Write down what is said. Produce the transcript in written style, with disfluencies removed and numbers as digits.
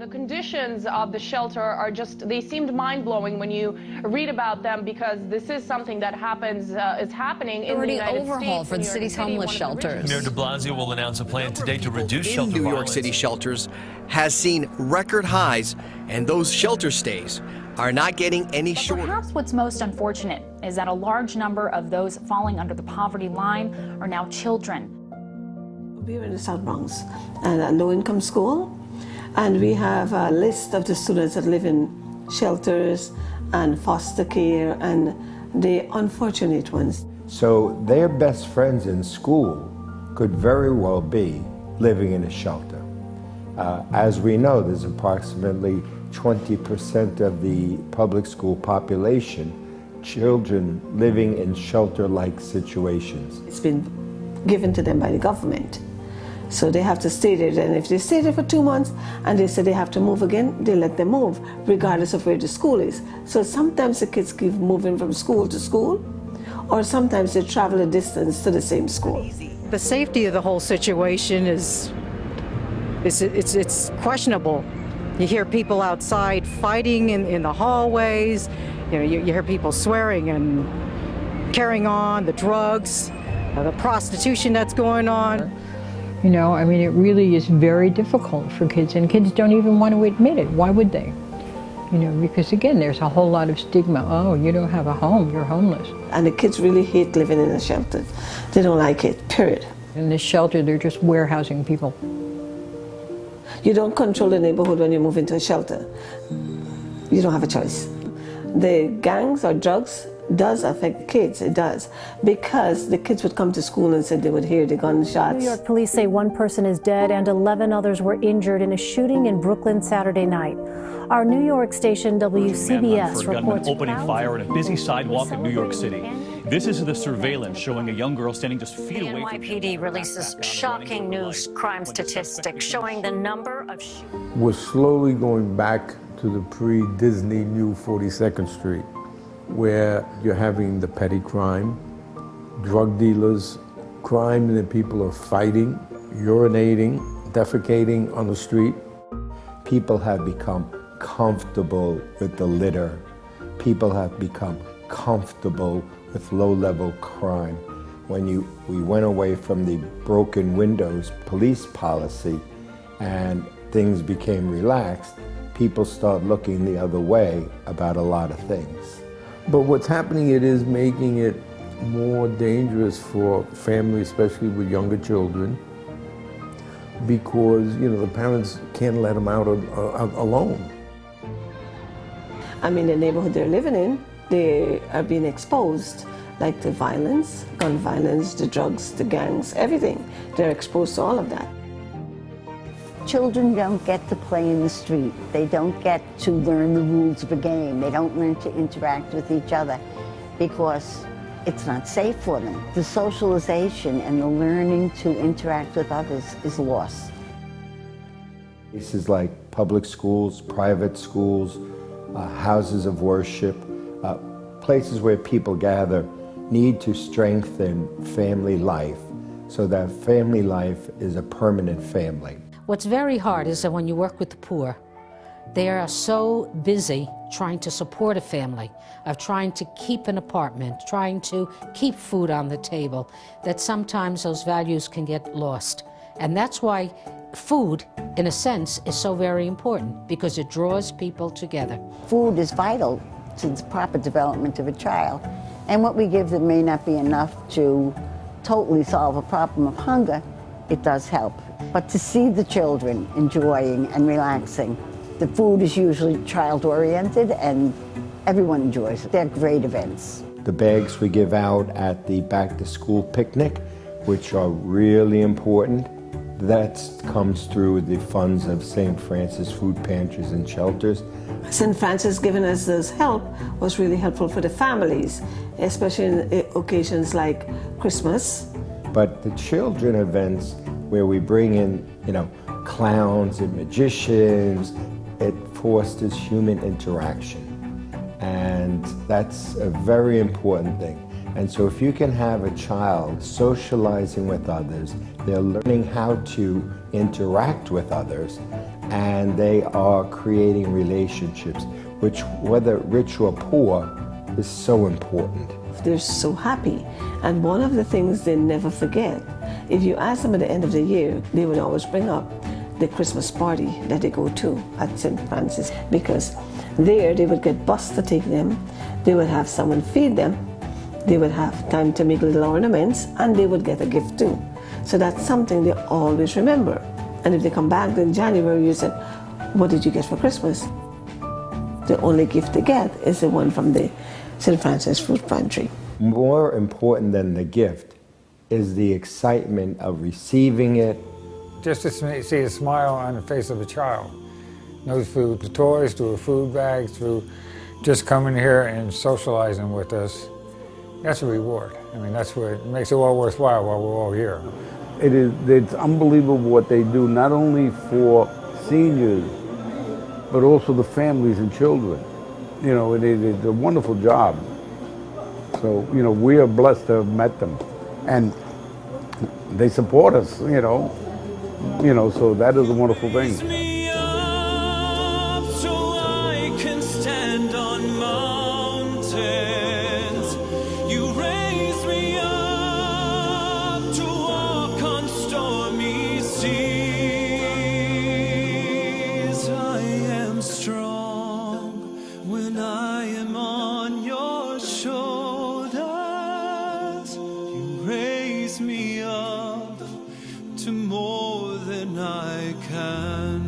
The conditions of the shelter are they seemed mind-blowing when you read about them, because this is something that is happening in the United overhaul States. for the city's homeless shelters. Mayor de Blasio will announce a plan today to reduce shelter New York City shelters has seen record highs, and those shelter stays are not getting any shorter. Perhaps what's most unfortunate is that a large number of those falling under the poverty line are now children. We're in the South Bronx, and a low-income school, and we have a list of the students that live in shelters and foster care and the unfortunate ones. So their best friends in school could very well be living in a shelter. As we know, there's approximately 20% of the public school population, children living in shelter-like situations. It's been given to them by the government. So they have to stay there, and if they stay there for 2 months and they say they have to move again, they let them move, regardless of where the school is. So sometimes the kids keep moving from school to school, or sometimes they travel a distance to the same school. The safety of the whole situation is questionable. You hear people outside fighting in the hallways, you hear people swearing and carrying on, the drugs, the prostitution that's going on. You know, I mean, it really is very difficult for kids, and kids don't even want to admit it. Why would they? You know, because again, there's a whole lot of stigma. Oh, you don't have a home, you're homeless. And the kids really hate living in a shelter. They don't like it, period. In this shelter, they're just warehousing people. You don't control the neighborhood when you move into a shelter. You don't have a choice. The gangs or drugs does affect kids, it does, because the kids would come to school and said they would hear the gunshots. New York police say one person is dead and 11 others were injured in a shooting in Brooklyn Saturday night. Our New York station WCBS reports opening fire on a busy sidewalk in New York City. This is the surveillance showing a young girl standing just feet away from... The NYPD releases shocking new crime statistics showing the number of... We're slowly going back to the pre-Disney new 42nd Street, where you're having the petty crime, drug dealers, crime that people are fighting, urinating, defecating on the street. People have become comfortable with the litter. People have become comfortable with low-level crime. When we went away from the broken windows police policy and things became relaxed, people start looking the other way about a lot of things. But what's happening, it is making it more dangerous for families, especially with younger children, because, you know, the parents can't let them out alone. I mean, the neighborhood they're living in, they are being exposed, like the violence, gun violence, the drugs, the gangs, everything. They're exposed to all of that. Children don't get to play in the street. They don't get to learn the rules of a game. They don't learn to interact with each other because it's not safe for them. The socialization and the learning to interact with others is lost. Places like public schools, private schools, houses of worship, places where people gather need to strengthen family life so that family life is a permanent family. What's very hard is that when you work with the poor, they are so busy trying to support a family, of trying to keep an apartment, trying to keep food on the table, that sometimes those values can get lost. And that's why food, in a sense, is so very important, because it draws people together. Food is vital to the proper development of a child. And what we give them may not be enough to totally solve a problem of hunger. It does help. But to see the children enjoying and relaxing, the food is usually child-oriented and everyone enjoys it. They're great events. The bags we give out at the back-to-school picnic, which are really important, that comes through the funds of St. Francis Food Pantries and Shelters. St. Francis giving us this help was really helpful for the families, especially in occasions like Christmas. But the children events where we bring in, you know, clowns and magicians, it fosters human interaction. And that's a very important thing. And so if you can have a child socializing with others, they're learning how to interact with others, and they are creating relationships, which, whether rich or poor, is so important. They're so happy. And one of the things they never forget, if you ask them at the end of the year, they would always bring up the Christmas party that they go to at St. Francis, because there they would get bus to take them, they would have someone feed them, they would have time to make little ornaments, and they would get a gift too. So that's something they always remember. And if they come back in January, you said, what did you get for Christmas? The only gift they get is the one from the St. Francis Food Pantry. More important than the gift is the excitement of receiving it. Just to see a smile on the face of a child. No food, the toys, through a food bag, through just coming here and socializing with us. That's a reward. I mean, that's what makes it all worthwhile while we're all here. It's unbelievable what they do, not only for seniors, but also the families and children. You know, it's a wonderful job. So, you know, we are blessed to have met them. And they support us, you know, so that is a wonderful thing. Me up to more than I can.